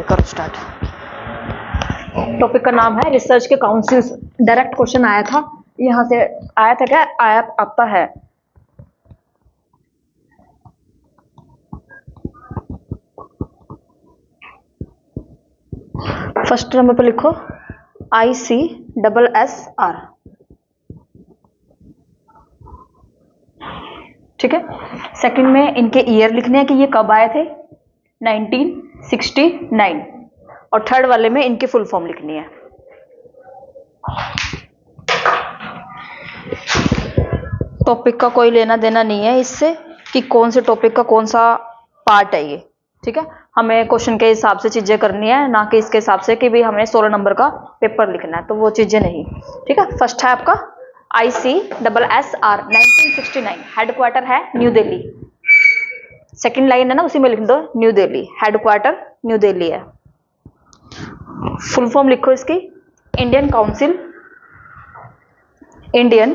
करो start. Topic का नाम है रिसर्च के काउंसिल्स। डायरेक्ट क्वेश्चन आया था, यहाँ से आया था क्या? आया आता है। फर्स्ट नंबर पर लिखो ICSSR, ठीक है। सेकंड में इनके ईयर लिखने हैं कि ये कब आए थे, 1969। और थर्ड वाले में इनकी फुल फॉर्म लिखनी है। टॉपिक का कोई लेना देना नहीं है इससे कि कौन से टॉपिक का कौन सा पार्ट है ये, ठीक है। हमें क्वेश्चन के हिसाब से चीजें करनी है, ना कि इसके हिसाब से कि भी हमें 16 नंबर का पेपर लिखना है, तो वो चीजें नहीं, ठीक है। फर्स्ट है आपका ICSSR 1969, हेडक्वार्टर है न्यू दिल्ली। सेकंड लाइन है ना, उसी में लिख दो New Delhi, headquarter New Delhi है। फुल फॉर्म लिखो इसकी, इंडियन काउंसिल, इंडियन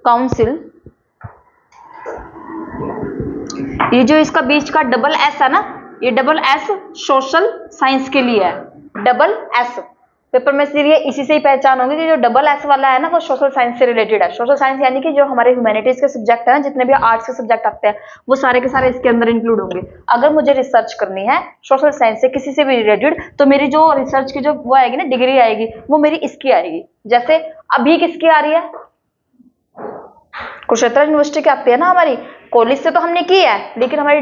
काउंसिल। ये जो इसका बीच का डबल एस है ना, ये डबल एस सोशल साइंस के लिए है। डबल एस पेपर में सीरिए इसी से ही पहचान होगी कि जो डबल एस वाला है ना वो सोशल साइंस से रिलेटेड है। सोशल साइंस यानी कि जो हमारे ह्यूमैनिटीज के सब्जेक्ट है ना, जितने भी आर्ट्स के सब्जेक्ट आते हैं वो सारे के सारे इसके अंदर इंक्लूड होंगे। अगर मुझे रिसर्च करनी है सोशल साइंस से किसी से भी रिलेटेड, तो मेरी जो रिसर्च की जो वो आएगी ना डिग्री आएगी, वो मेरी इसकी आएगी। जैसे अभी किसकी आ रही है, कुरुक्षेत्र यूनिवर्सिटी की आती है ना हमारी। कॉलेज से तो हमने की है, लेकिन हमारी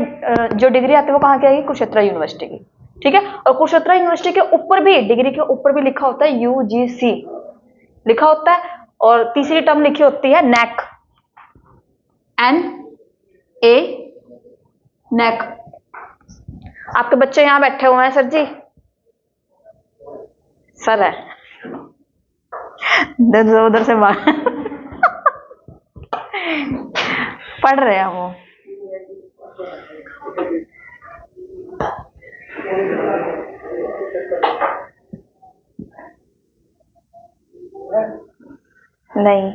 जो डिग्री आती है वो कहाँ की आएगी, कुरुक्षेत्र यूनिवर्सिटी की, ठीक है। और कुरुक्षेत्र यूनिवर्सिटी के ऊपर भी, डिग्री के ऊपर भी लिखा होता है UGC लिखा होता है। और तीसरी टर्म लिखी होती है NAC, NA, NAC। आपके बच्चे यहाँ बैठे हुए हैं सर जी, सर है उधर से पढ़ रहे हैं वो। नहीं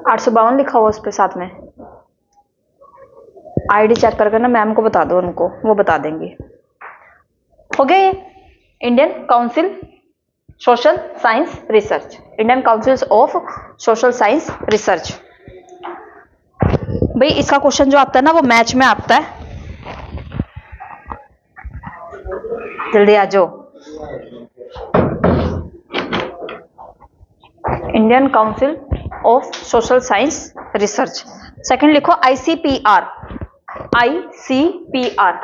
852 लिखा हुआ उस पे साथ में। ID चेक करके ना मैम को बता दो, उनको वो बता देंगे। हो गया ये Indian council social science research, Indian Council of social science research. भाई इसका क्वेश्चन जो आता है ना वो मैच में आता है, जल्दी आ जाओ। Indian Council of social science research. Second लिखो ICPR, ICPR,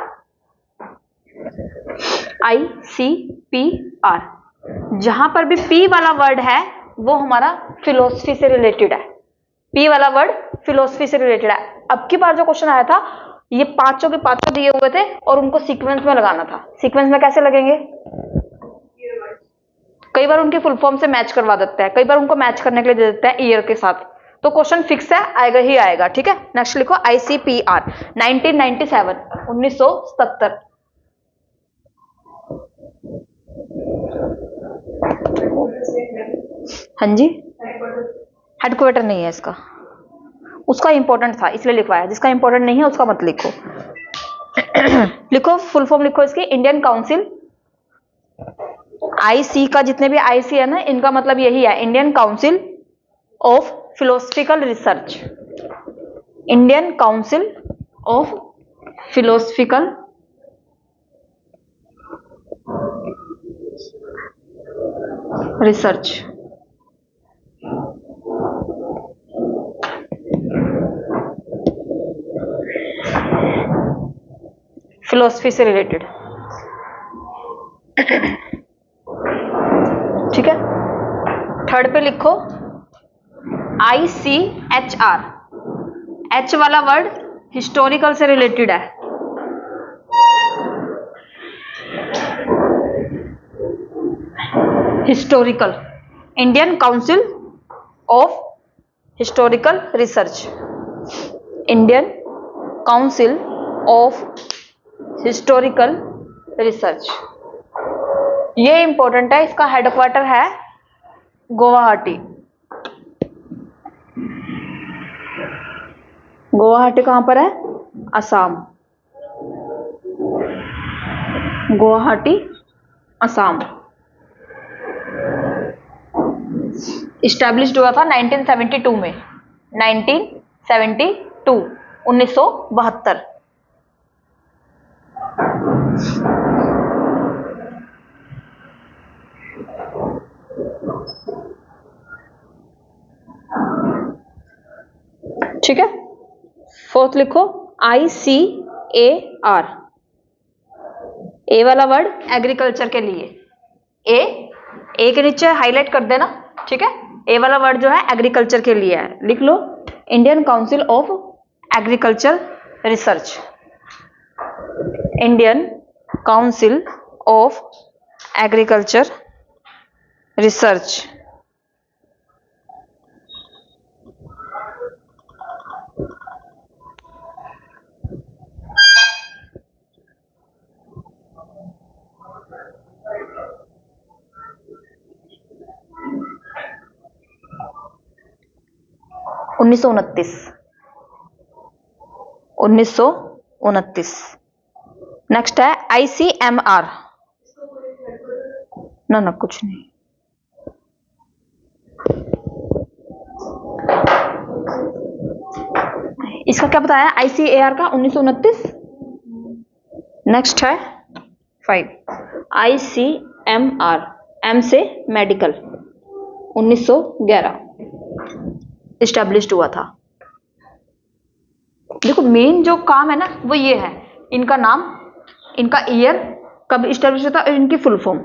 ICPR। जहां पर भी P वाला वर्ड है वो हमारा फिलोसफी से रिलेटेड है। P वाला वर्ड फिलोसफी से रिलेटेड है। अब की बार जो क्वेश्चन आया था, ये पांचों के पांचों दिए हुए थे और उनको सीक्वेंस में लगाना था। सीक्वेंस में कैसे लगेंगे, कई बार उनकी फुल फॉर्म से मैच करवा देते हैं, कई बार उनको मैच करने के लिए दे देते हैं ईयर के साथ। तो क्वेश्चन फिक्स है, आएगा ही आएगा, ठीक है। नेक्स्ट लिखो ICPR 1997, 1977। हाँ जी, हेडक्वार्टर नहीं है इसका, उसका इंपॉर्टेंट था इसलिए लिखवाया, जिसका इंपॉर्टेंट नहीं है उसका मत लिखो। लिखो फुल फॉर्म लिखो इसकी, इंडियन काउंसिल। IC का जितने भी IC है ना, इनका मतलब यही है, Indian Council of philosophical research, Indian Council of philosophical research. Philosophy से रिलेटेड, ठीक है। थर्ड पे लिखो ICHR, H वाला वर्ड हिस्टोरिकल से रिलेटेड है। Historical, Indian Council of historical research, Indian Council of historical research. ये इंपॉर्टेंट है, इसका हेडक्वार्टर है गुवाहाटी, गुवाहाटी कहाँ पर है? असम। गुवाहाटी असम। इस्टेब्लिश्ड हुआ था 1972 में, 1972, 1972। ठीक है। फोर्थ लिखो ICAR। ए वाला वर्ड एग्रीकल्चर के लिए, ए के नीचे हाईलाइट कर देना, ठीक है। ए वाला वर्ड जो है एग्रीकल्चर के लिए है, लिख लो Indian Council of Agriculture Research. Indian Council of Agriculture Research. उन्नीस सौ उनतीस। नेक्स्ट है ICMR। ना कुछ नहीं। इसका क्या बताया ICAR का? 1929। नेक्स्ट है 5 ICMR, M से मेडिकल, 1911 इस्टेब्लिश्ड हुआ था। देखो मेन जो काम है ना वो ये है, इनका नाम, इनका ईयर, कब इस्टेब्लिश होता है, इनकी फुल फॉर्म।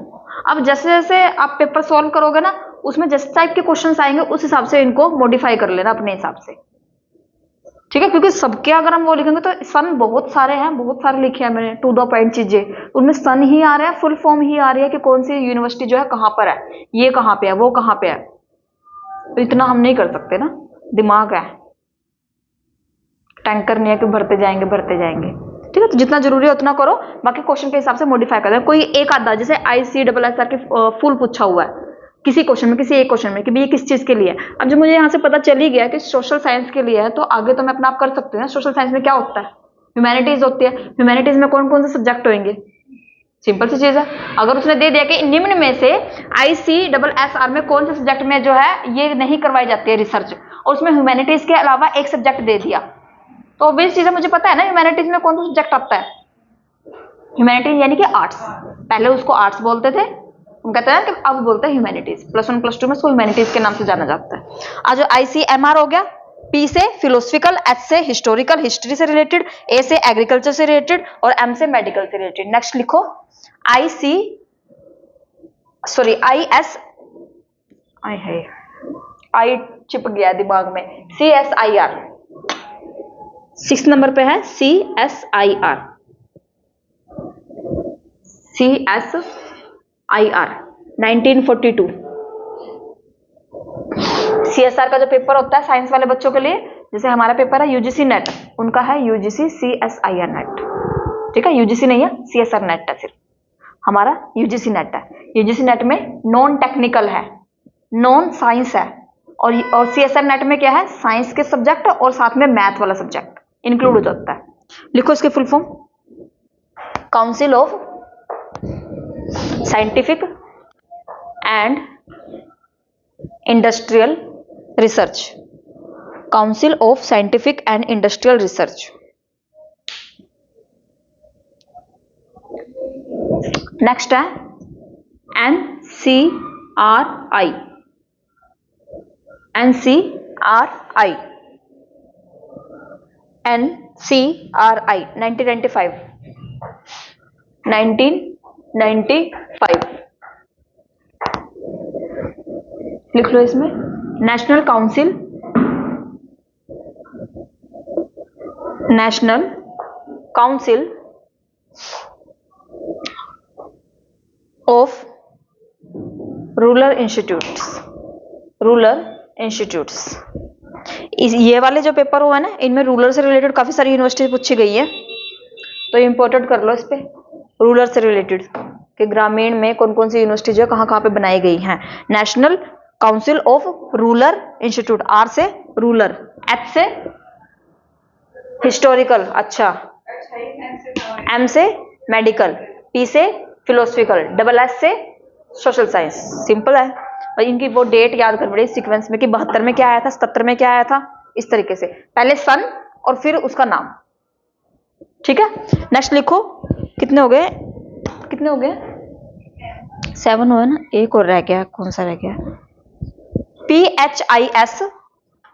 अब जैसे जैसे आप पेपर सॉल्व करोगे ना, उसमें जिस टाइप के क्वेश्चंस आएंगे उस हिसाब से इनको मॉडिफाई कर लेना अपने हिसाब से, ठीक है। क्योंकि सबके अगर हम वो लिखेंगे तो सन बहुत सारे हैं, बहुत सारे लिखे हैं मैंने, टू द पॉइंट चीजें, उनमें सन ही आ रहा है, फुल फॉर्म ही आ रही है कि कौन सी यूनिवर्सिटी जो है कहाँ पर है, ये कहाँ पे है, वो कहाँ पे है। तो इतना हम नहीं कर सकते ना, दिमाग है, टैंकर नहीं है कि भरते जाएंगे, ठीक है। तो जितना जरूरी है उतना करो, बाकी क्वेश्चन के हिसाब से मॉडिफाई कर देना। कोई एक आधा, जैसे ICSSR की फुल पूछा हुआ है किसी क्वेश्चन में, किसी एक क्वेश्चन में, कि भाई ये किस चीज के लिए है। अब जब मुझे यहाँ से पता चल ही गया कि सोशल साइंस के लिए है, तो आगे तो मैं अपना आप कर सकती हूँ ना। सोशल साइंस में क्या होता है? ह्यूमैनिटीज होती है। ह्यूमैनिटीज में कौन कौन से सब्जेक्ट होंगे? सिंपल सी चीज है। अगर उसने दे दिया कि निम्न में से ICSSR में कौन से सब्जेक्ट में जो है ये नहीं करवाई जाती है रिसर्च, और उसमें ह्यूमैनिटीज के अलावा एक सब्जेक्ट दे दिया, तो ऑब्वियस चीज है, मुझे पता है ना ह्यूमैनिटीज में कौन सा सब्जेक्ट आता है। ह्यूमैनिटीज यानी कि आर्ट्स, पहले उसको आर्ट्स बोलते थे, हम कहते हैं कि अब बोलते हैं ह्यूमैनिटीज। +1 +2 में उसको ह्यूमैनिटीज के नाम से जाना जाता है। आज ICMR हो गया, P से फिलोसफिकल, H से हिस्टोरिकल, हिस्ट्री से रिलेटेड, A से एग्रीकल्चर से रिलेटेड, और M से मेडिकल से रिलेटेड। नेक्स्ट लिखो IS, आई चिप गया दिमाग में, CSIR। 6 नंबर पे है CSIR, CSIR 1942। CSR का जो पेपर होता है साइंस वाले बच्चों के लिए, जैसे हमारा पेपर है UGC नेट, उनका है UGC CSIR नेट, ठीक है। UGC नहीं है, CSR नेट है, सिर्फ हमारा UGC नेट है। UGC नेट में नॉन टेक्निकल है, नॉन साइंस है, और CSR नेट में क्या है, साइंस के सब्जेक्ट और साथ में मैथ वाला सब्जेक्ट इंक्लूड हो जाता है। लिखो इसके full form, council of scientific and industrial research, council of scientific and industrial research. Next है NCRI, NCRI 1995, 1995 लिख लो इसमें। National council of rural institutes. ये वाले जो पेपर हुआ है ना, इनमें रूरल से रिलेटेड काफी सारी यूनिवर्सिटी पूछी गई है, तो इंपोर्टेंट कर लो इस पे, रूरल से रिलेटेड कि ग्रामीण में कौन कौन सी यूनिवर्सिटी जो कहाँ कहाँ पे बनाई गई हैं। National council of rural institute, R से रूरल, H से हिस्टोरिकल, अच्छा। एम से मेडिकल, पी से फिलोसफिकल, डबल एस से सोशल साइंस। सिंपल है। और इनकी वो डेट याद कर पड़ेगी सीक्वेंस में कि 72 में क्या आया था, 77 में क्या आया था, इस तरीके से पहले सन और फिर उसका नाम। ठीक है, नेक्स्ट लिखो। कितने हो गए, कितने हो गए? 7 हुए ना, एक और रह गया, कौन सा रह गया? PHIS,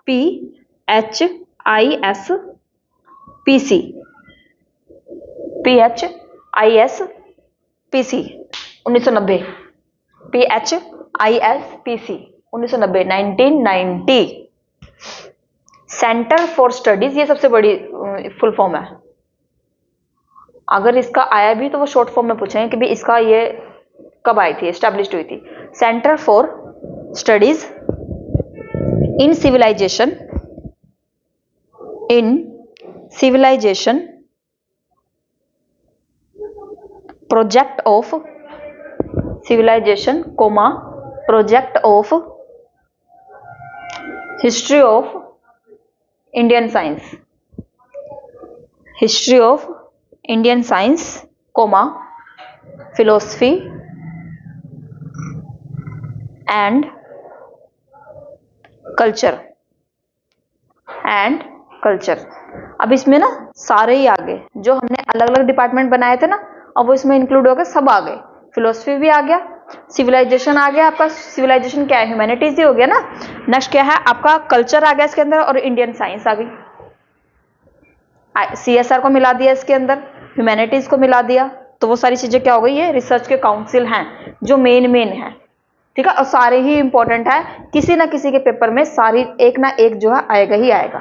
PHIS PC, PHIS PC 1990, PHIS PC 1990, 1990। Centre for studies, ये सबसे बड़ी फुल फॉर्म है। अगर इसका आया भी तो वो शॉर्ट फॉर्म में पूछेंगे कि भाई इसका ये कब आई थी, एस्टैब्लिश्ड हुई थी। Centre for studies in civilisation, in civilisation, project of civilisation, comma project of history of Indian science, history of Indian science, comma philosophy and culture, and culture. अब इसमें ना सारे ही आ गए, जो हमने अलग अलग डिपार्टमेंट बनाए थे ना, अब वो इसमें इंक्लूड हो गए, सब आ गए। फिलोसफी भी आ गया, सिविलाइजेशन आ गया आपका, सिविलाइजेशन क्या है, ह्यूमैनिटीज ही हो गया ना। नेक्स्ट क्या है आपका, कल्चर आ गया इसके अंदर, और इंडियन साइंस आ गई। CSR को मिला दिया इसके अंदर, ह्यूमैनिटीज को मिला दिया, तो वो सारी चीजें क्या हो गई, ये रिसर्च के काउंसिल हैं जो मेन है। ठीक है, और सारे ही इंपॉर्टेंट है, किसी ना किसी के पेपर में सारी एक ना एक जो है आएगा ही आएगा।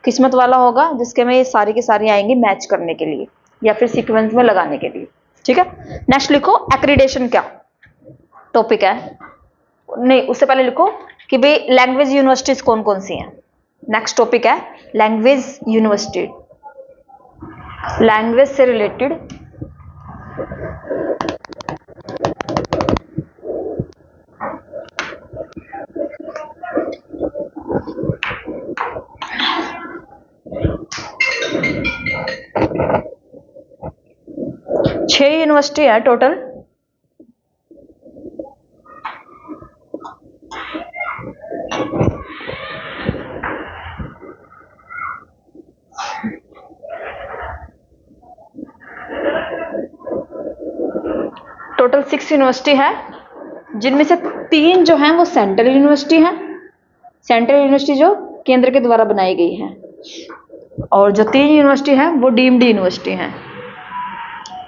किस्मत वाला होगा जिसके में ये सारी की सारी आएंगी मैच करने के लिए या फिर सीक्वेंस में लगाने के लिए। ठीक है, नेक्स्ट लिखो एक्रीडेशन क्या टॉपिक है, नहीं उससे पहले लिखो कि भाई लैंग्वेज यूनिवर्सिटीज कौन कौन सी हैं। नेक्स्ट टॉपिक है लैंग्वेज यूनिवर्सिटी, लैंग्वेज से रिलेटेड छह यूनिवर्सिटी है टोटल। टोटल 6 यूनिवर्सिटी है, जिनमें से 3 जो हैं वो सेंट्रल यूनिवर्सिटी हैं, सेंट्रल यूनिवर्सिटी जो केंद्र के द्वारा बनाई गई है, और जो 3 यूनिवर्सिटी हैं वो डीम्ड यूनिवर्सिटी हैं।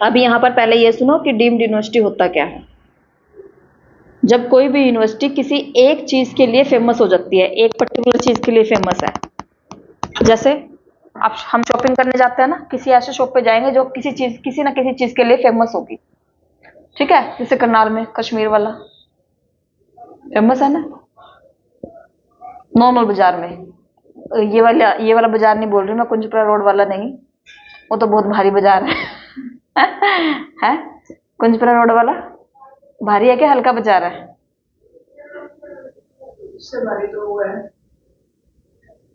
अब यहाँ पर पहले ये सुनो कि डीम्ड यूनिवर्सिटी होता क्या है। जब कोई भी यूनिवर्सिटी किसी एक चीज के लिए फेमस हो जाती है, एक पर्टिकुलर चीज के लिए फेमस है, जैसे अब हम शॉपिंग करने जाते हैं ना, किसी ऐसे शॉप पे जाएंगे जो किसी ना किसी चीज के लिए फेमस होगी। ठीक है, जैसे करनाल में कश्मीर वाला फेमस है ना, नॉर्मल बाजार में। ये वाला बाजार नहीं बोल रही मैं, कुंजपुरा रोड वाला नहीं, वो तो बहुत भारी बाजार है कुंजपुरा रोड वाला भारी है क्या, हल्का बाजार है? भारी तो वो है,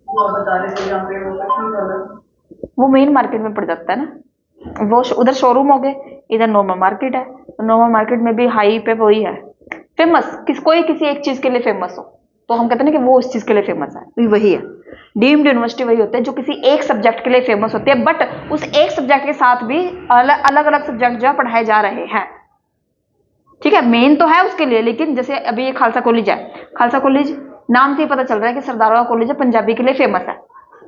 वो बता रहे थे यहाँ पे वो मेन मार्केट में पड़ जाता है ना, वो उधर शोरूम हो गए, इधर नॉर्मल मार्केट है। तो नॉर्मल मार्केट में भी हाई पे वही है फेमस, कोई किसी एक चीज के लिए फेमस हो तो हम कहते हैं ना कि वो उस चीज के लिए फेमस है, वही है। डीम्ड यूनिवर्सिटी वही होते हैं जो किसी एक सब्जेक्ट के लिए फेमस होती है, बट उस एक सब्जेक्ट के साथ भी अलग अलग सब्जेक्ट जो है पढ़ाए जा रहे हैं। ठीक है, मेन तो है उसके लिए, लेकिन जैसे अभी ये खालसा कॉलेज है, खालसा कॉलेज नाम से ही पता चल रहा है कि सरदारों का कॉलेज है, पंजाबी के लिए फेमस है,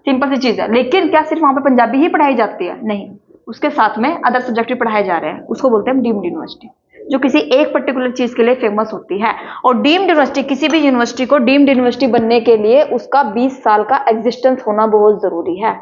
सिंपल सी चीज है। लेकिन क्या सिर्फ वहां पे पंजाबी ही पढ़ाई जाती है? नहीं, उसके साथ में अदर सब्जेक्ट भी पढ़ाए जा रहे हैं, उसको बोलते हैं डीम्ड यूनिवर्सिटी, जो किसी एक पर्टिकुलर चीज के लिए फेमस होती है। और डीम्ड यूनिवर्सिटी, किसी भी यूनिवर्सिटी को डीम्ड यूनिवर्सिटी बनने के लिए उसका 20 साल का एग्जिस्टेंस होना बहुत जरूरी है।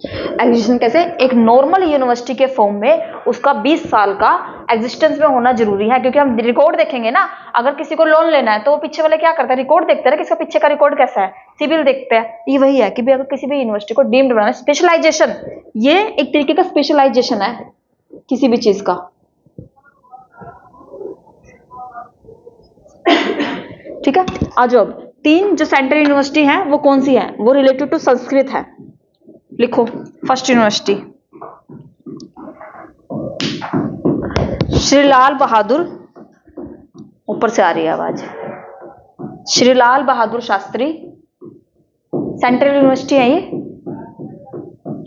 एग्जिस्टेंस कैसे, एक नॉर्मल यूनिवर्सिटी के फॉर्म में उसका 20 साल का एग्जिस्टेंस में होना जरूरी है, क्योंकि हम रिकॉर्ड देखेंगे ना, अगर किसी को लोन लेना है तो वो पीछे वाले क्या करते हैं, रिकॉर्ड देखते हैं ना, किसका पीछे का रिकॉर्ड कैसा है, सिविल देखते हैं। ये वही है कि भी अगर किसी भी यूनिवर्सिटी को डीम्ड बनाना, स्पेशलाइजेशन, ये एक तरीके का स्पेशलाइजेशन है किसी भी चीज का। ठीक है, आ जाओ अब तीन जो सेंट्रल यूनिवर्सिटी हैं वो कौन सी है, वो रिलेटेड टू संस्कृत है। लिखो फर्स्ट यूनिवर्सिटी श्री लाल बहादुर, ऊपर से आ रही है आवाज, श्री लाल बहादुर शास्त्री सेंट्रल यूनिवर्सिटी है ये,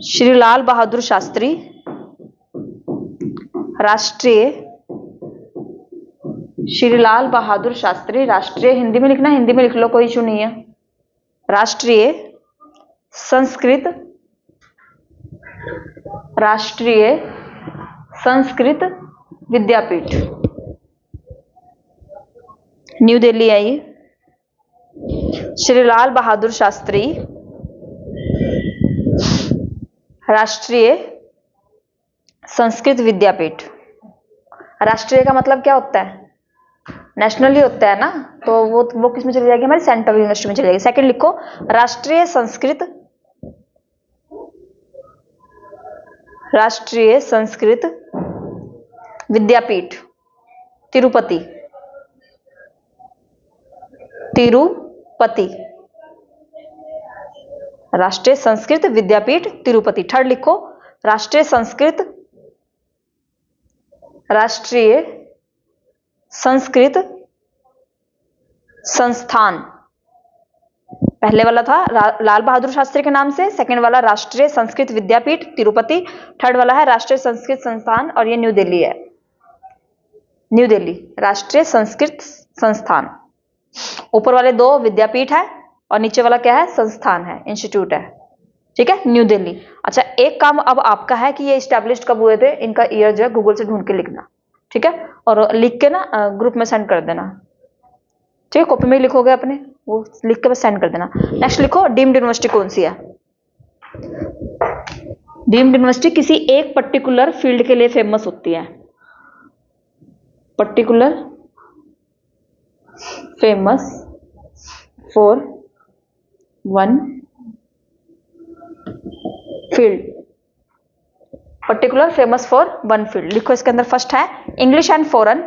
श्री लाल बहादुर शास्त्री राष्ट्रीय, श्री लाल बहादुर शास्त्री राष्ट्रीय, हिंदी में लिखना, हिंदी में लिख लो कोई इशू नहीं है, राष्ट्रीय संस्कृत, राष्ट्रीय संस्कृत विद्यापीठ न्यू दिल्ली है ये। श्री लाल बहादुर शास्त्री राष्ट्रीय संस्कृत विद्यापीठ। राष्ट्रीय का मतलब क्या होता है, नेशनल ही होता है ना, तो वो किस में चली जाएगी, हमारी सेंट्रल यूनिवर्सिटी में चली जाएगी। सेकंड लिखो राष्ट्रीय संस्कृत, राष्ट्रीय संस्कृत विद्यापीठ तिरुपति, तिरुपति, राष्ट्रीय संस्कृत विद्यापीठ तिरुपति। थर्ड लिखो राष्ट्रीय संस्कृत, राष्ट्रीय संस्कृत संस्थान। पहले वाला था लाल बहादुर शास्त्री के नाम से, सेकंड वाला राष्ट्रीय संस्कृत विद्यापीठ तिरुपति, थर्ड वाला है राष्ट्रीय संस्कृत संस्थान, और ये न्यू दिल्ली है, न्यू दिल्ली राष्ट्रीय संस्कृत संस्थान। ऊपर वाले दो विद्यापीठ है और नीचे वाला क्या है, संस्थान है, इंस्टीट्यूट है, ठीक है, न्यू दिल्ली। अच्छा एक काम अब आपका है कि ये इस्टेब्लिश्ड कब हुए थे, इनका ईयर जो है गूगल से ढूंढ के लिखना, ठीक है, और लिख के ना ग्रुप में सेंड कर देना, ठीक है, कॉपी में लिखोगे अपने, वो लिख के बस सेंड कर देना। नेक्स्ट लिखो डीम्ड यूनिवर्सिटी कौन सी है। डीम्ड यूनिवर्सिटी किसी एक पर्टिकुलर फील्ड के लिए फेमस होती है, particular famous for one field, particular famous for one field. लिखो इसके अंदर फर्स्ट है English and foreign,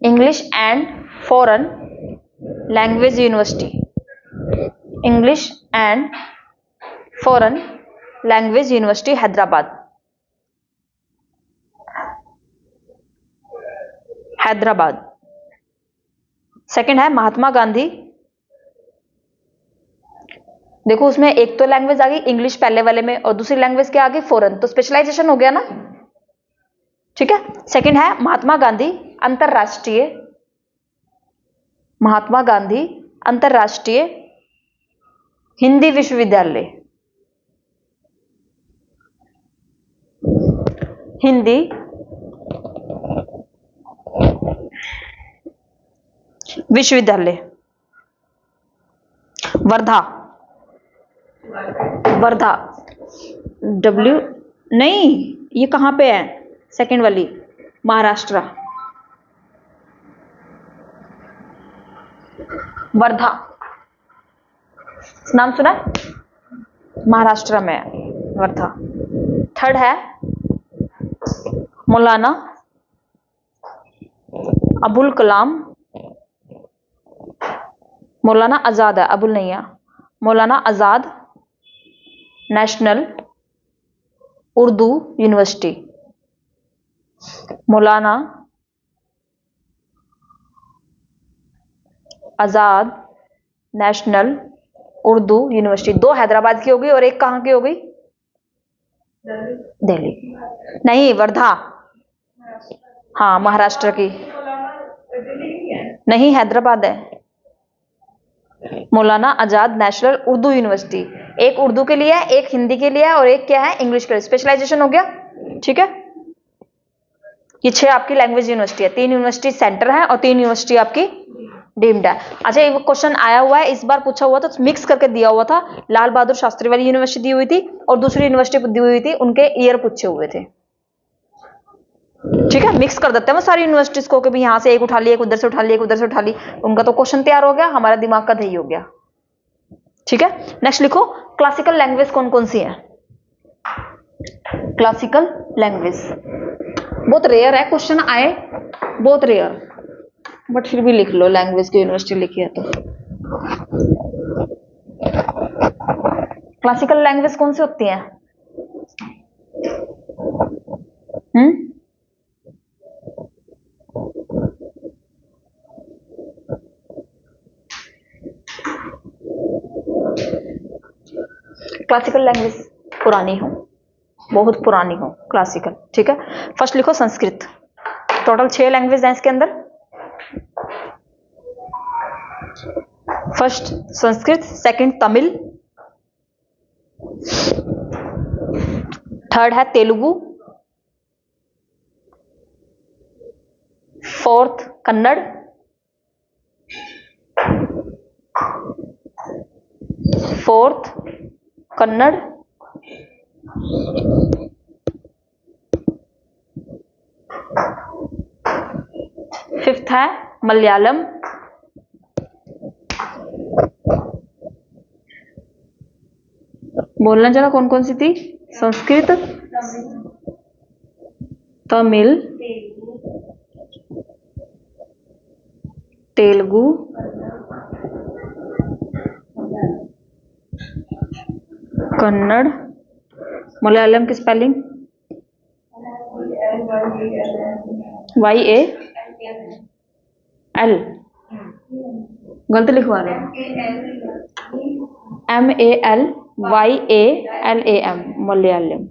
English and foreign language university, English and foreign language university Hyderabad, Hyderabad. Second है महात्मा गांधी, देखो उसमें एक तो लैंग्वेज आ गई इंग्लिश पहले वाले में और दूसरी लैंग्वेज क्या आ गई फॉरेन, तो स्पेशलाइजेशन हो गया ना, ठीक है। सेकंड है महात्मा गांधी अंतरराष्ट्रीय, महात्मा गांधी अंतरराष्ट्रीय हिंदी विश्वविद्यालय, हिंदी विश्वविद्यालय वर्धा, वर्धा डब्ल्यू नहीं, ये कहां पे है, सेकंड वाली महाराष्ट्र, वर्धा नाम सुना, महाराष्ट्र में वर्धा। थर्ड है मौलाना अबुल कलाम, मौलाना आजाद है, अबुल नहीं है, Maulana Azad national Urdu university, Maulana Azad national Urdu university. दो हैदराबाद की होगी और एक कहां की होगी, दिल्ली नहीं, वर्धा, हाँ महाराष्ट्र की नहीं, हैदराबाद है। मौलाना आजाद नेशनल उर्दू यूनिवर्सिटी, एक उर्दू के लिए है, एक हिंदी के लिए है और एक क्या है इंग्लिश के लिए, स्पेशलाइजेशन हो गया, ठीक है। ये 6 आपकी लैंग्वेज यूनिवर्सिटी है, 3 यूनिवर्सिटी सेंटर है और 3 यूनिवर्सिटी आपकी डीम्ड है। अच्छा एक क्वेश्चन आया हुआ है, इस बार पूछा हुआ था, तो मिक्स करके दिया हुआ था, लाल बहादुर शास्त्री वाली यूनिवर्सिटी दी हुई थी और दूसरी यूनिवर्सिटी दी हुई थी, उनके ईयर पूछे हुए थे, ठीक है, मिक्स कर देते हैं सारी यूनिवर्सिटीज को, कि यहां से एक उठा ली, एक उधर से उठा ली, एक उधर से उठा ली, उनका तो क्वेश्चन तैयार हो गया, हमारा दिमाग का दही हो गया, ठीक है। नेक्स्ट लिखो क्लासिकल लैंग्वेज कौन कौन सी है, क्लासिकल लैंग्वेज बहुत रेयर है, क्वेश्चन आए बहुत रेयर, बट फिर भी लिख लो, लैंग्वेज की यूनिवर्सिटी लिखी है तो। क्लासिकल लैंग्वेज कौन सी होती है? क्लासिकल लैंग्वेज पुरानी हो, बहुत पुरानी हो क्लासिकल, ठीक है। फर्स्ट लिखो संस्कृत। टोटल 6 लैंग्वेज हैं इसके अंदर। First Sanskrit, second Tamil, third है तेलुगु, फोर्थ कन्नड़, फिफ्थ है मलयालम, बोलना जरा कौन कौन सी थी? संस्कृत, तमिल, तेलुगु, कन्नड़। मलयालम की स्पेलिंग YAL, गलत लिखवा रहे हैं। MALYALAM, मलयालम।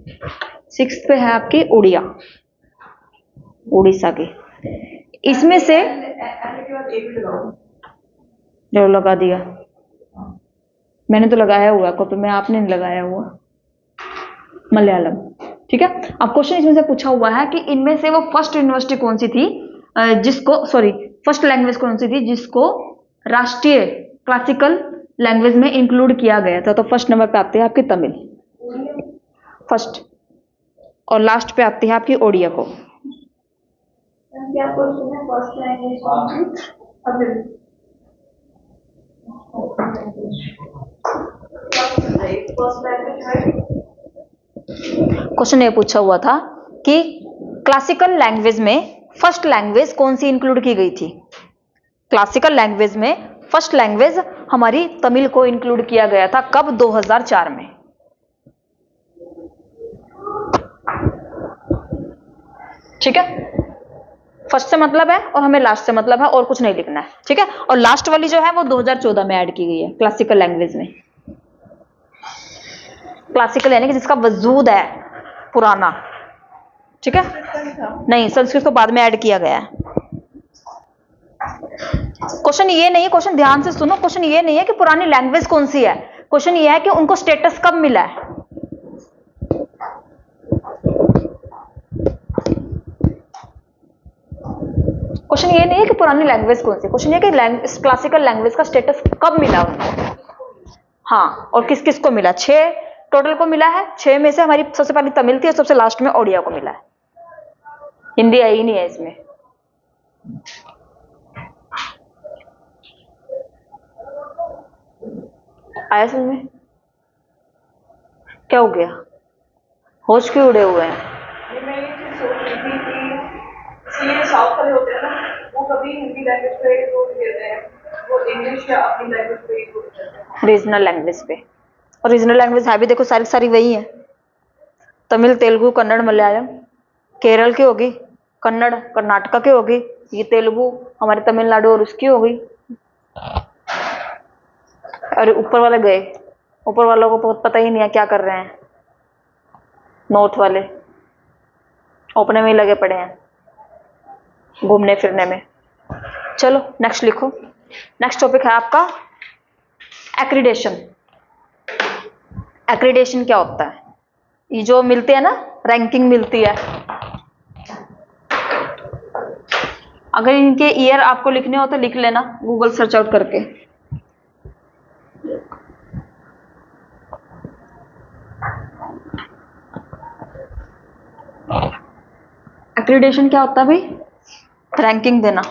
सिक्स पे है आपकी उड़िया, उड़ीसा की। इसमें से जो लगा दिया, मैंने तो लगाया हुआ कॉपी में, आपने नहीं लगाया हुआ। मलयालम, ठीक है। अब क्वेश्चन इसमें से पूछा हुआ है कि इनमें से वो फर्स्ट यूनिवर्सिटी कौन सी थी जिसको, सॉरी, फर्स्ट लैंग्वेज कौन सी थी जिसको राष्ट्रीय क्लासिकल लैंग्वेज में इंक्लूड किया गया था। तो फर्स्ट नंबर पे आती है आपकी तमिल, फर्स्ट, और लास्ट पे आती है आपकी ओडिया को। क्वेश्चन ये पूछा हुआ था कि क्लासिकल लैंग्वेज में फर्स्ट लैंग्वेज कौन सी इंक्लूड की गई थी। क्लासिकल लैंग्वेज में फर्स्ट लैंग्वेज हमारी तमिल को इंक्लूड किया गया था। कब? 2004 में। ठीक है, फर्स्ट से मतलब है और हमें लास्ट से मतलब है, और कुछ नहीं लिखना है, ठीक है। और लास्ट वाली जो है वो 2014 में ऐड की गई है क्लासिकल लैंग्वेज में। क्लासिकल यानी कि जिसका वजूद है पुराना, ठीक है। नहीं, संस्कृत को बाद में ऐड किया गया है। क्वेश्चन ये नहीं है, क्वेश्चन ध्यान से सुनो, क्वेश्चन ये नहीं है कि पुरानी लैंग्वेज कौन सी है, क्वेश्चन ये है कि उनको स्टेटस कब मिला है। क्वेश्चन ये नहीं है कि पुरानी लैंग्वेज कौन सी, क्वेश्चन ये कि क्लासिकल लैंग्वेज का स्टेटस कब मिला उनको। हाँ, और किस किस को मिला? 6 टोटल को मिला है। 6 में से हमारी सबसे पहले तमिल थी और सबसे लास्ट में ओडिया को मिला है। हिंदी आई ही नहीं है इसमें। आया समझ में? क्या हो गया? होश क्यों उड़े हुए हैं? मैं ये चीज सोच रही थी कि ये साउथ वाले होते हैं ना, वो कभी हिंदी लैंग्वेज पे जोर देते हैं, वो इंग्लिश या अपनी लैंग्वेज पे जोर देते हैं, रीजनल लैंग्वेज पे। और रीजनल लैंग्वेज है भी देखो सारी सारी वही है, तमिल, तेलुगु, कन्नड़, मलयालम। केरल की होगी, कन्नड़ कर्नाटका की होगी, ये तेलुगु हमारे तमिलनाडु और उसकी होगी। अरे ऊपर वाले गए, ऊपर वालों को पता ही नहीं है क्या कर रहे हैं। नॉर्थ वाले अपने में ही लगे पड़े हैं घूमने फिरने में। चलो नेक्स्ट लिखो। नेक्स्ट टॉपिक है आपका एक्रीडेशन। एक्रीडेशन क्या होता है? ये जो मिलते हैं ना, रैंकिंग मिलती है। अगर इनके ईयर आपको लिखने हो तो लिख लेना गूगल सर्च आउट करके। एक्रीडेशन क्या होता है भाई? रैंकिंग देना।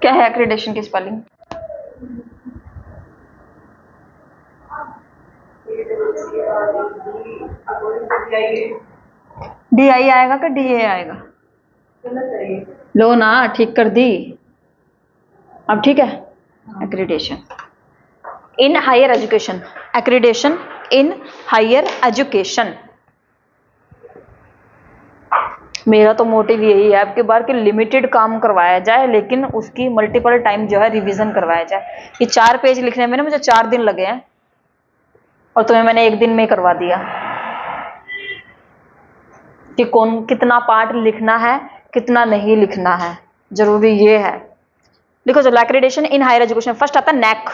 क्या है एक्रीडेशन की स्पेलिंग? DI आएगा कि DA आएगा? गलत है ये। लो ना, ठीक कर दी अब, ठीक है। Accreditation in higher education, accreditation in higher education. मेरा तो मोटिव यही है आपके बार कि लिमिटेड काम करवाया जाए, लेकिन उसकी मल्टीपल टाइम जो है रिवीजन करवाया जाए। ये 4 पेज लिखने में ना मुझे 4 दिन लगे हैं, और तुम्हें मैंने 1 दिन में करवा दिया कि कौन कितना पार्ट लिखना है, कितना नहीं लिखना है, जरूरी ये है। लिखो चलो, accreditation in higher education. First आता है नैक,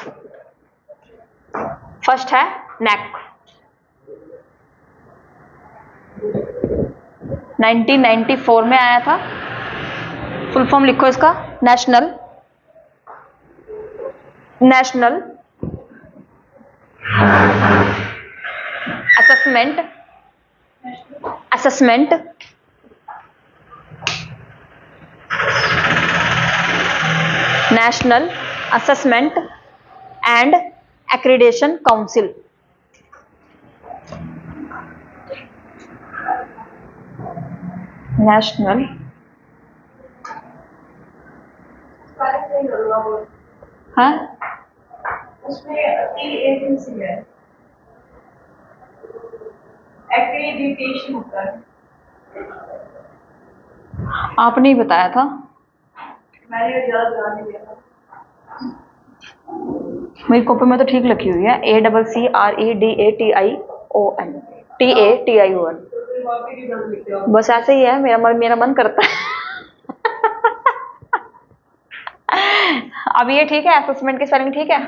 फर्स्ट है नैक। 1994 में आया था। फुल फॉर्म लिखो इसका, national assessment national assessment and accreditation council. National correct नहीं करूँगा वो। हाँ, उसमें ई एजेंसी है, एक्रेडिटेशन होता है। आपने ही बताया था। मैंने ज़्यादा ध्यान नहीं दिया था। मेरी कॉपी में तो ठीक लिखी हुई है, ACCREDATION, TATION। तो फिर वापस भी गलत लिखते हो। बस ऐसे ही है, मेरा मन करता है। अब ये ठीक है, असेसमेंट की स्पेलिंग ठीक है।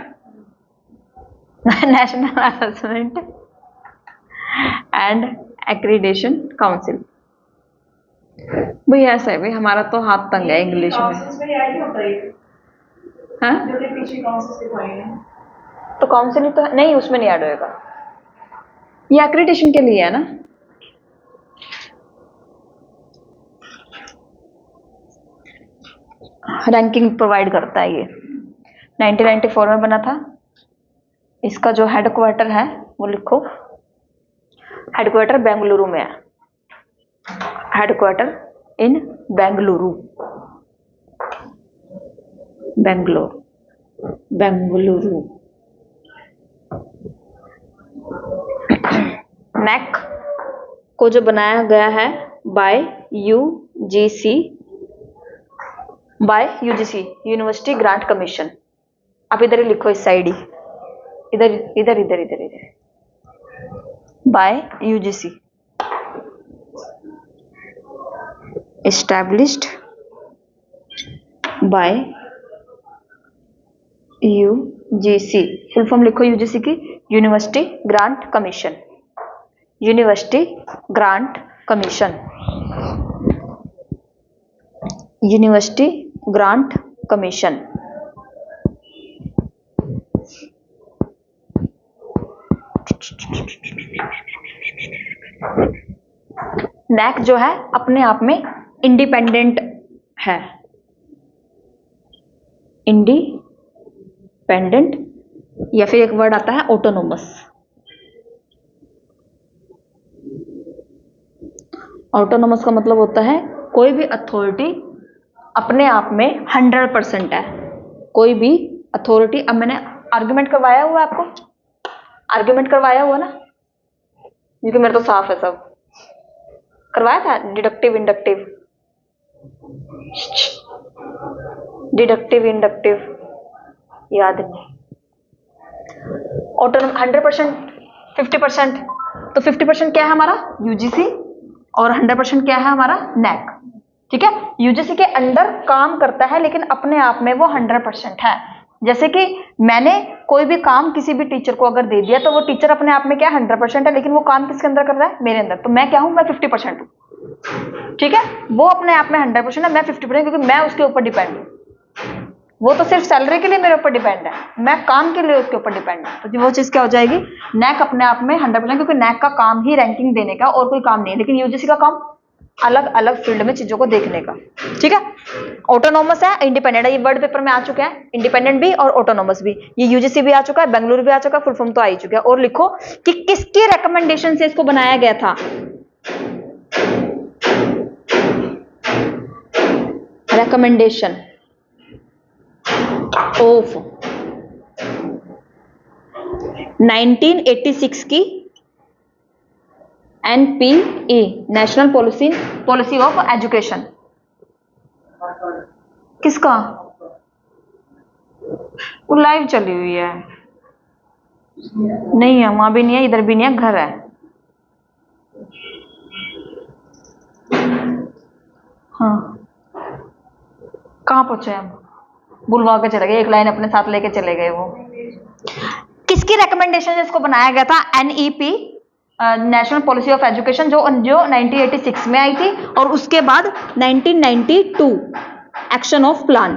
National assessment and accreditation council. भाई ऐसा है भाई, हमारा तो हाथ तंग है इंग्लिश में। काउंसिल्स में ऐड नहीं होता ये, हाँ, जो कि पीछे काउंसिल्स दिखाए हैं। तो काउंसिल तो नहीं, उसमें नहीं ऐड होएगा, ये एक्रीडेशन के लिए है ना। रैंकिंग प्रोवाइड करता है ये। 1994 में बना था। इसका जो हेडक्वार्टर है वो लिखो, हेडक्वार्टर बेंगलुरु में है, headquarter in Bengaluru, Bengaluru. NAAC को जो बनाया गया है by UGC, university grant commission. आप इधर ही लिखो, इस साइड ही, इधर इधर इधर इधर इधर, by UGC, established by UGC. Full form लिखो यूजीसी की, university grant commission, university grant commission, university grant commission. NAAC जो है अपने आप में इंडिपेंडेंट है, इंडिपेंडेंट, या फिर एक वर्ड आता है ऑटोनोमस। ऑटोनोमस का मतलब होता है कोई भी अथॉरिटी अपने आप में 100% है। कोई भी अथॉरिटी, अब मैंने आर्गुमेंट करवाया हुआ आपको, आर्गुमेंट करवाया हुआ ना, क्योंकि मेरा तो साफ है सब, करवाया था। डिडक्टिव इंडक्टिव, डिडक्टिव इंडक्टिव याद नहीं। ऑटोनोम 100%, 50%, तो 50% क्या है हमारा यूजीसी, और 100% क्या है हमारा नैक। ठीक है, यूजीसी के अंडर काम करता है, लेकिन अपने आप में वो 100% है। जैसे कि मैंने कोई भी काम किसी भी टीचर को अगर दे दिया, तो वो टीचर अपने आप में क्या 100% है, लेकिन वो काम किसके अंदर कर रहा है, मेरे अंदर। तो मैं क्या हूं, मैं 50% हूं। ठीक है, वो अपने आप में 100% है, मैं 50%, क्योंकि मैं उसके ऊपर डिपेंड हूं। वो तो सिर्फ सैलरी के लिए मेरे ऊपर डिपेंड है, मैं काम के लिए उसके ऊपर डिपेंड हूं। तो वो चीज क्या हो जाएगी, नैक अपने आप में 100%, क्योंकि नैक का काम ही रैंकिंग देने का, और कोई काम नहीं है। लेकिन यूजीसी का काम अलग अलग फील्ड में चीजों को देखने का। ठीक है, ऑटोनोमस है, इंडिपेंडेंट है, ये वर्ड पेपर में आ चुके हैं, इंडिपेंडेंट भी और ऑटोनोमस भी। ये यूजीसी भी आ चुका है, बेंगलुरु भी आ चुका है, फुल फॉर्म तो आ ही चुका है। और लिखो कि किसके रिकमेंडेशन से इसको बनाया गया था। recommendation of 1986 की NPE national policy of education. किसका? वो लाइव चली हुई है, नहीं है, वहां भी नहीं है, इधर भी नहीं है, घर है। हाँ, कहाँ पहुंचे हम? बुलवा के चले गए, एक लाइन अपने साथ लेके चले गए। वो किसकी रिकमेंडेशन से इसको बनाया गया था? NEP national policy of education, जो 1986 में आई थी, और उसके बाद 1992 action of plan,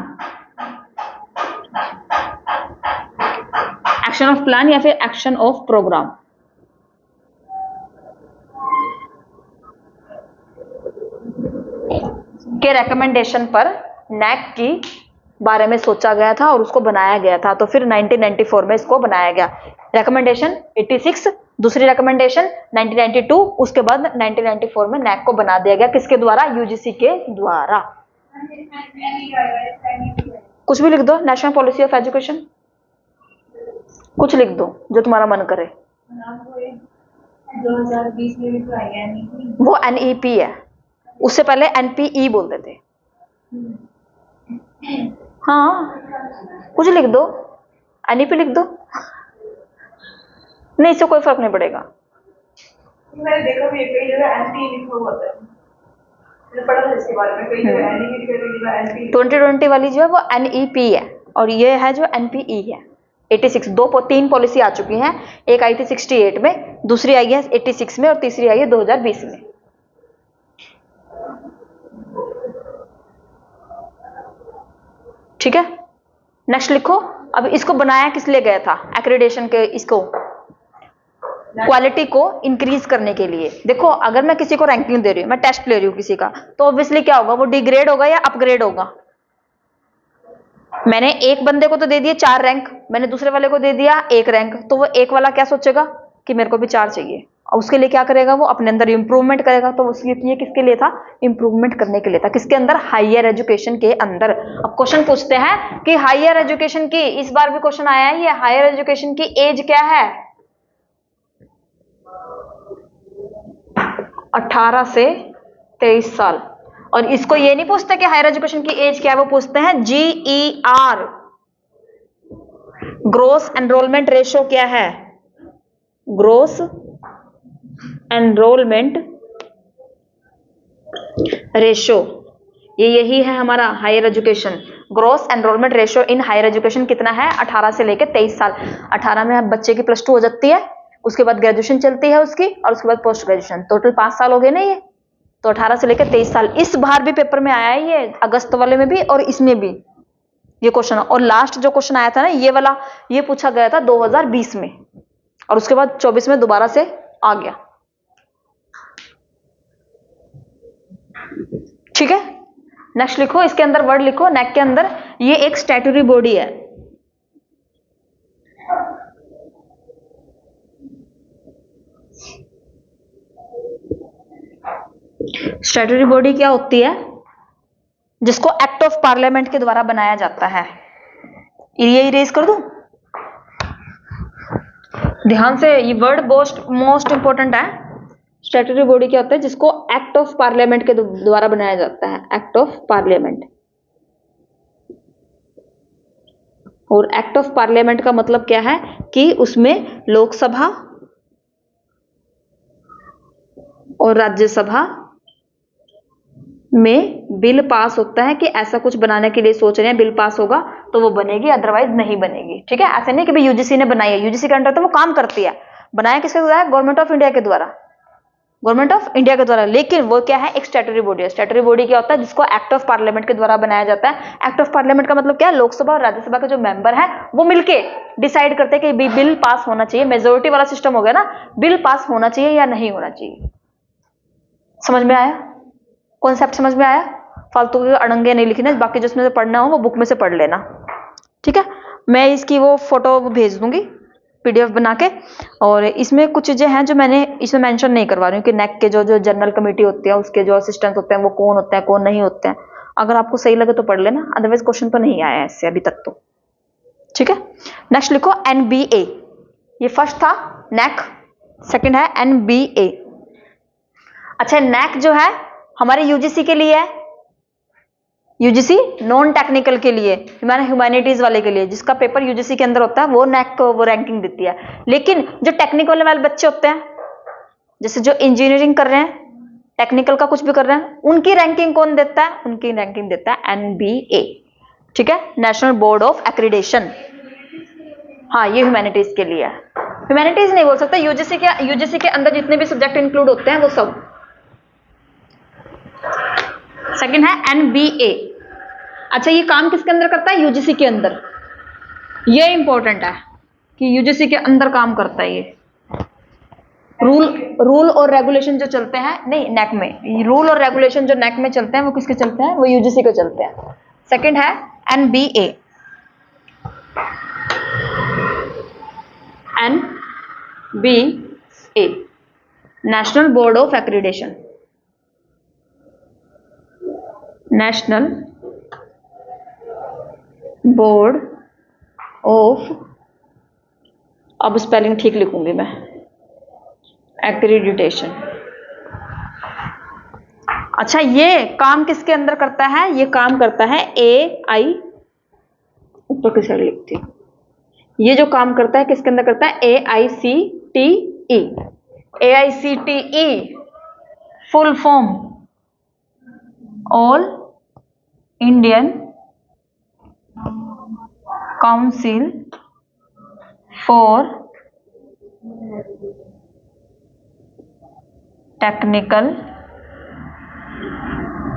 action of plan या फिर एक्शन ऑफ प्रोग्राम। के रिकमेंडेशन पर नैक की बारे में सोचा गया था और उसको बनाया गया था, तो फिर 1994 में इसको बनाया गया। रिकमेंडेशन 86, दूसरी रिकमेंडेशन 1992, उसके बाद 1994 में नैक को बना दिया गया। किसके द्वारा? यूजीसी के द्वारा। कुछ भी लिख दो, नेशनल पॉलिसी ऑफ एजुकेशन, कुछ लिख दो जो तुम्हारा मन करे। 2020 में भी तो आई है, वो NEP है, उससे पहले NPE बोलते थे। हाँ, कुछ लिख दो, NEP लिख दो, नहीं इससे कोई फर्क नहीं पड़ेगा। मैंने देखा भी कई जगह एंटी लिखा हुआ था, मैंने पढ़ा था इसके बारे में, कई जगह एंटी, कई जगह एंटी। 2020 वाली जो है वो NEP है, और ये है जो NPE है। 86, तीन पॉलिसी आ चुकी हैं, एक आई थी 68 में, दूसरी आई है 86 में, और तीसरी आई है 2020 में। ठीक है, नेक्स्ट लिखो। अब इसको बनाया किस लिए गया था? एक्रेडिटेशन के, इसको क्वालिटी को इंक्रीज करने के लिए। देखो, अगर मैं किसी को रैंकिंग दे रही हूँ, मैं टेस्ट ले रही हूँ किसी का, तो ऑब्वियसली क्या होगा? वो डिग्रेड होगा या अपग्रेड होगा? मैंने एक बंदे को तो दे दिए 4 रैंक, मैंने दूसरे वाले को दे दिया 1 रैंक, तो वो एक वाला क्या सोचेगा कि मेरे को भी 4 चाहिए, और उसके लिए क्या करेगा? वो अपने अंदर इंप्रूवमेंट करेगा। तो उसके ये किसके लिए था? इंप्रूवमेंट करने के लिए था। किसके अंदर? हायर एजुकेशन के अंदर। अब क्वेश्चन पूछते हैं कि हायर एजुकेशन की, इस बार भी क्वेश्चन आया है, ये हायर एजुकेशन की एज क्या है? 18 से 23 साल। और इसको ये नहीं पूछते कि हायर एजुकेशन की एज क्या है, वो पूछते हैं GER, ग्रोस एनरोलमेंट रेशियो क्या है? ग्रोस एनरोलमेंट रेशियो, ये यही है हमारा higher education. Gross enrolment ratio in higher education कितना है? 18 से लेकर 23 साल। 18 में बच्चे की +2 हो जाती है, उसके बाद ग्रेजुएशन चलती है उसकी, और उसके बाद पोस्ट ग्रेजुएशन, टोटल 5 साल हो गए ना ये। तो 18 से लेकर 23 साल। इस बार भी पेपर में आया है ये, अगस्त वाले में भी और इसमें भी ये क्वेश्चन। और लास्ट जो क्वेश्चन आया था ना ये वाला, ये पूछा गया था 2020 में, और उसके बाद 24 में दोबारा से आ गया। ठीक है, नेक्स्ट लिखो, इसके अंदर वर्ड लिखो, नेक के अंदर। ये एक स्टैट्यूटरी बॉडी है। स्टैट्यूटरी बॉडी क्या होती है? जिसको एक्ट ऑफ पार्लियामेंट के द्वारा बनाया जाता है। ये इरेज कर दूं? ध्यान से, ये वर्ड मोस्ट इंपॉर्टेंट है। स्टैट्यूटरी बॉडी क्या होता है? जिसको एक्ट ऑफ पार्लियामेंट के द्वारा बनाया जाता है, एक्ट ऑफ पार्लियामेंट। और एक्ट ऑफ पार्लियामेंट का मतलब क्या है कि उसमें लोकसभा और राज्यसभा में बिल पास होता है कि ऐसा कुछ बनाने के लिए सोच रहे हैं, बिल पास होगा तो वो बनेगी, अदरवाइज नहीं बनेगी। ठीक है, ऐसे नहीं कि भाई यूजीसी ने बनाई है, यूजीसी के अंडर तो वो काम करती है। बनाया किसके द्वारा? गवर्नमेंट ऑफ इंडिया के द्वारा, गवर्नमेंट ऑफ इंडिया के द्वारा। लेकिन वो क्या है? एक स्टैट्यूटरी बॉडी है। स्टैट्यूटरी बॉडी क्या होता है? जिसको एक्ट ऑफ पार्लियामेंट के द्वारा बनाया जाता है। एक्ट ऑफ पार्लियामेंट का मतलब क्या है? लोकसभा और राज्यसभा के जो मेंबर हैं वो मिलके डिसाइड करते हैं कि बिल पास होना चाहिए। मेजोरिटी वाला सिस्टम हो गया ना, बिल पास होना चाहिए या नहीं होना चाहिए। समझ में आया? कॉन्सेप्ट समझ में आया? फालतू के अड़ंगे नहीं लिखने, बाकी जिसमें से पढ़ना हो वो बुक में से पढ़ लेना। ठीक है, मैं इसकी वो फोटो भेज दूंगी PDF बना के। और इसमें कुछ चीजें हैं जो मैंने इसमें मेंशन नहीं करवा रही हूँ कि नेक के जो जनरल कमेटी होती है उसके जो असिस्टेंट होते हैं वो कौन होते हैं कौन नहीं होते हैं, अगर आपको सही लगे तो पढ़ लेना, अदरवाइज क्वेश्चन तो नहीं आया है इससे अभी तक तो। ठीक है, नेक्स्ट लिखो NBA। ये फर्स्ट था NAC, सेकंड है NBA। अच्छा, NAC जो है हमारे UGC के लिए है, UGC नॉन टेक्निकल के लिए, हमारे ह्यूमैनिटीज वाले के लिए, जिसका पेपर UGC के अंदर होता है वो NAC को वो रैंकिंग देती है। लेकिन जो टेक्निकल वाले बच्चे होते हैं, जैसे जो इंजीनियरिंग कर रहे हैं, टेक्निकल का कुछ भी कर रहे हैं, उनकी रैंकिंग कौन देता है? उनकी रैंकिंग देता है NBA। ठीक है, नेशनल बोर्ड ऑफ एक्रीडेशन। हाँ, ये ह्यूमैनिटीज के लिए है, ह्यूमैनिटीज नहीं बोल सकता, यूजीसी के अंदर जितने भी सब्जेक्ट इंक्लूड होते हैं वो सब। सेकंड है NBA। अच्छा, ये काम किसके अंदर करता है? यूजीसी के अंदर। ये इंपॉर्टेंट है कि यूजीसी के अंदर काम करता है ये। रूल और रेगुलेशन जो चलते हैं, नहीं NAC में रूल और रेगुलेशन जो NAC में चलते हैं वो किसके चलते हैं? वो यूजीसी के चलते हैं। सेकंड है NBA। NBA national board of accreditation, national board of, अब स्पेलिंग ठीक लिखूंगी मैं, एक्रीडिटेशन। अच्छा, ये काम किसके अंदर करता है? ये काम करता है AI, ऊपर की साइड लिखती हूँ, ये जो काम करता है किसके अंदर करता है? AICTE। AICTE full form all Indian council for technical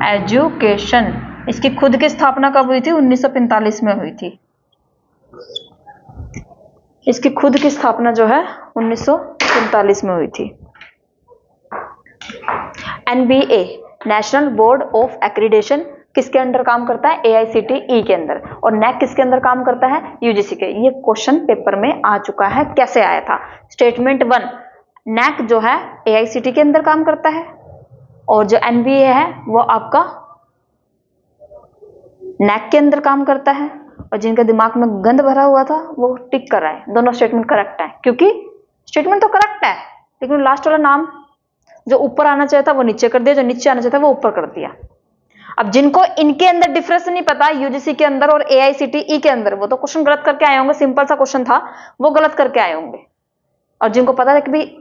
education. इसकी खुद की स्थापना कब हुई थी? 1945 में हुई थी। इसकी खुद की स्थापना जो है 1945 में हुई थी। NBA national board of accreditation किसके अंडर काम करता है? AICTE के अंदर। और NAC किसके अंदर काम करता है? UGC के। ये क्वेश्चन पेपर में आ चुका है। कैसे आया था? स्टेटमेंट 1, NAC जो है AICTE के अंदर काम करता है, और जो NBA है वो आपका NAC के अंदर काम करता है। और जिनका दिमाग में गंद भरा हुआ था वो टिक कर रहा है, दोनों स्टेटमेंट करेक्ट है, क्योंकि स्टेटमेंट तो करेक्ट है लेकिन लास्ट वाला नाम जो ऊपर आना चाहिए था वो नीचे कर दिया, जो नीचे आना चाहिए था वो ऊपर कर दिया। अब जिनको इनके अंदर डिफरेंस नहीं पता, यूजीसी के अंदर और AICTE के अंदर, वो तो क्वेश्चन गलत करके आए होंगे, सिंपल सा क्वेश्चन था वो गलत करके आए होंगे। और जिनको पता था कि भाई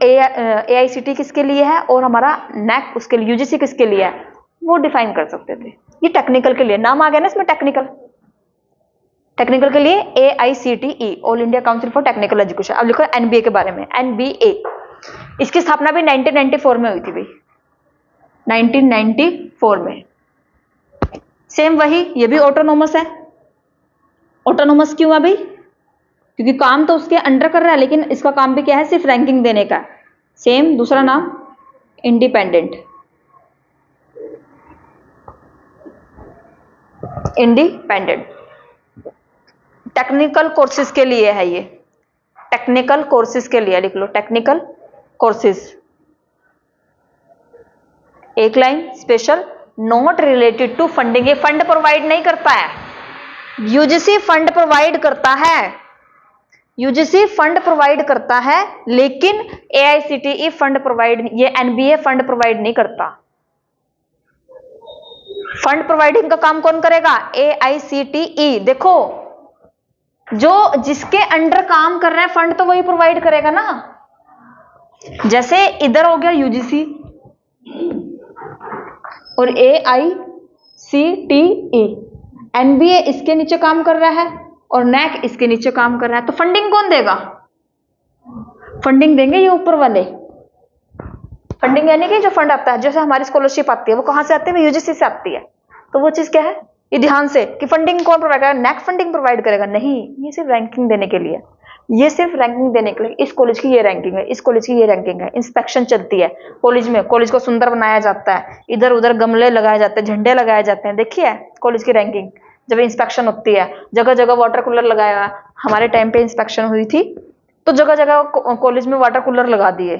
AICTE किसके लिए है और हमारा NAC उसके लिए, UGC किसके लिए है, वो डिफाइन कर सकते थे। ये टेक्निकल के लिए नाम आ गया ना इसमें, टेक्निकल के लिए AICTE all India council for technical education. अब लिखो NBA के बारे में। NBA इसकी स्थापना भी 1994 में हुई थी भाई, 1994 में। सेम वही, ये भी ऑटोनोमस है। ऑटोनोमस क्यों है भाई? क्योंकि काम तो उसके अंडर कर रहा है, लेकिन इसका काम भी क्या है? सिर्फ रैंकिंग देने का। सेम दूसरा नाम इंडिपेंडेंट। इंडिपेंडेंट टेक्निकल कोर्सेज के लिए है ये, टेक्निकल कोर्सेज के लिए लिख लो, टेक्निकल कोर्सेज। एक line special, not related to funding. ये फंड प्रोवाइड नहीं करता है, यूजीसी फंड प्रोवाइड करता है, यूजीसी फंड प्रोवाइड करता है, लेकिन AICTE फंड प्रोवाइड, ये NBA फंड प्रोवाइड नहीं करता। फंड प्रोवाइडिंग का काम कौन करेगा? AICTE। देखो, जो जिसके अंडर काम कर रहा है फंड तो वही प्रोवाइड करेगा ना। जैसे इधर हो गया UGC और AICTE, NBA इसके नीचे काम कर रहा है और NAC इसके नीचे काम कर रहा है, तो फंडिंग कौन देगा? फंडिंग देंगे ये ऊपर वाले। फंडिंग यानी कि जो फंड आता है, जैसे हमारी स्कॉलरशिप आती है वो कहां से आती है? UGC से आती है। तो वो चीज क्या है, ये ध्यान से, कि फंडिंग कौन प्रोवाइड करेगा? NAC फंडिंग प्रोवाइड करेगा? नहीं, ये सिर्फ रैंकिंग देने के लिए, ये सिर्फ रैंकिंग देने के लिए। इस कॉलेज की ये रैंकिंग है, इस कॉलेज की ये रैंकिंग है। इंस्पेक्शन चलती है कॉलेज में, कॉलेज को सुंदर बनाया जाता है, इधर उधर गमले लगाए जाते हैं, झंडे लगाए जाते हैं। देखिए कॉलेज की रैंकिंग, जब इंस्पेक्शन होती है, जगह जगह वाटर कूलर लगाया। हमारे टाइम पे इंस्पेक्शन हुई थी तो जगह जगह कॉलेज में वाटर कूलर लगा दिए,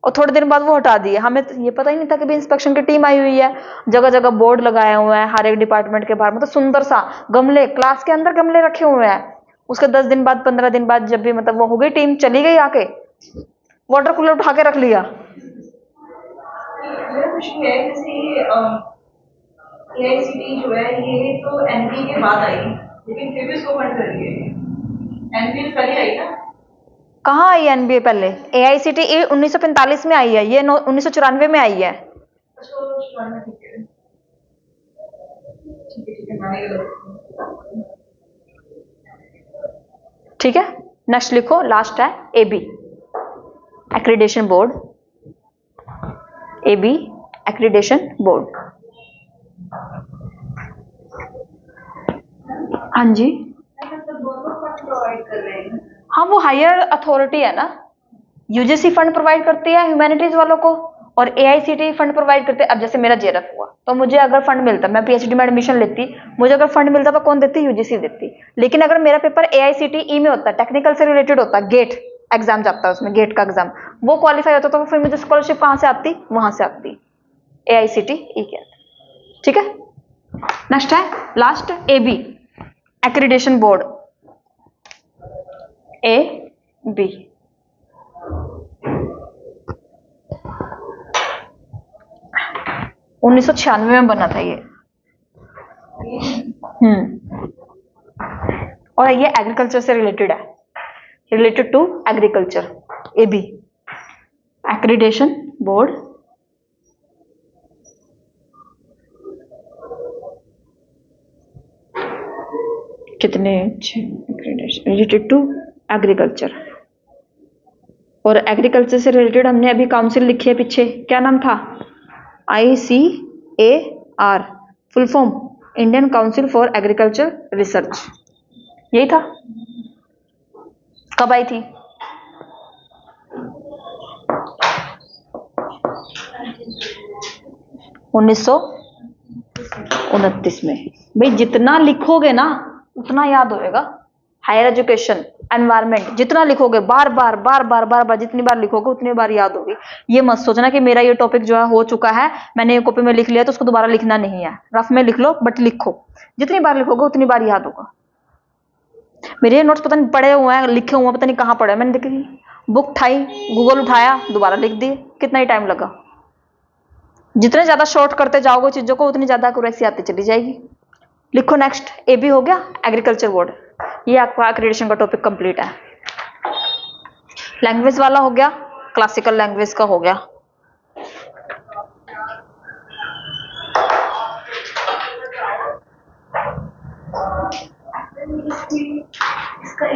और थोड़े दिन बाद वो हटा दिए। हमें तो ये पता ही नहीं था कि भी इंस्पेक्शन की टीम आई हुई है। जगह जगह बोर्ड लगाए हुए हैं हर एक डिपार्टमेंट के बाहर, मतलब सुंदर सा गमले, क्लास के अंदर गमले रखे हुए हैं। उसके 10 दिन बाद 15 दिन बाद जब भी मतलब वो हो गई टीम, चली गई, आके वाटर कूलर उठा के रख लिया। मेरा क्वेश्चन है जैसे ये एआईसीटी जो है ये तो एनपी के बाद आई, लेकिन फिर भी इसको फंड कर रही है। एनपी पहले आई ना? कहाँ आई है एनबीए पहले? एआईसीटीई 1945 में आई है, ये 1994 में आई है। अच्छा वो शुरुआत में ठीक है, ठीक है माने गलत। ठीक है, नेक्स्ट लिखो, लास्ट है AB, accreditation board. AB accreditation board. हाँ जी, दोनों फंड प्रोवाइड कर रहे हैं। हाँ वो हायर अथॉरिटी है ना, यूजीसी फंड प्रोवाइड करती है ह्यूमैनिटीज वालों को और एआईसीटीई फंड प्रोवाइड करते हैं। अब जैसे मेरा जेआरएफ हुआ तो मुझे अगर फंड मिलता, मैं पीएचडी में एडमिशन लेती, मुझे अगर फंड मिलता तो कौन देती? यूजीसी देती। लेकिन अगर मेरा पेपर एआईसीटीई में होता, टेक्निकल से रिलेटेड होता, गेट एग्जाम जाता है उसमें, गेट का एग्जाम, वो क्वालिफाई होता तो फिर मुझे स्कॉलरशिप कहाँ से आती? वहां से आती, एआईसीटीई के। ठीक है, नेक्स्ट है last AB, accreditation board. A B 1996 में बना था ये। और ये एग्रीकल्चर से रिलेटेड है, related to agriculture. AB accreditation board, कितने रिलेटेड टू एग्रीकल्चर। और एग्रीकल्चर से रिलेटेड हमने अभी काउंसिल लिखी है पीछे, क्या नाम था? ICAR, full form Indian council for agriculture research, यही था। कब आई थी? 1929 में। भाई जितना लिखोगे ना उतना याद होएगा। हायर एजुकेशन, एनवायरमेंट, जितना लिखोगे बार बार बार बार बार बार, जितनी बार लिखोगे उतनी बार याद होगी। ये मत सोचना कि मेरा ये टॉपिक जो है हो चुका है, मैंने ये कॉपी में लिख लिया तो उसको दोबारा लिखना नहीं है। रफ में लिख लो बट लिखो, जितनी बार लिखोगे उतनी बार याद होगा। मेरे ये नोट्स पता नहीं पड़े हुए हैं, लिखे हुए हैं, पता नहीं कहाँ पड़े हैं। मैंने देखी, बुक उठाई, गूगल उठाया, दोबारा लिख दी, कितना ही टाइम लगा। जितने ज्यादा शॉर्ट करते जाओगे चीजों को उतनी ज्यादा एक्यूरेसी आती चली जाएगी। लिखो नेक्स्ट, ए बी हो गया, एग्रीकल्चर बोर्ड। ये आपका एक्रीडेशन का टॉपिक कंप्लीट है। लैंग्वेज वाला हो गया, क्लासिकल लैंग्वेज का हो गया। इसका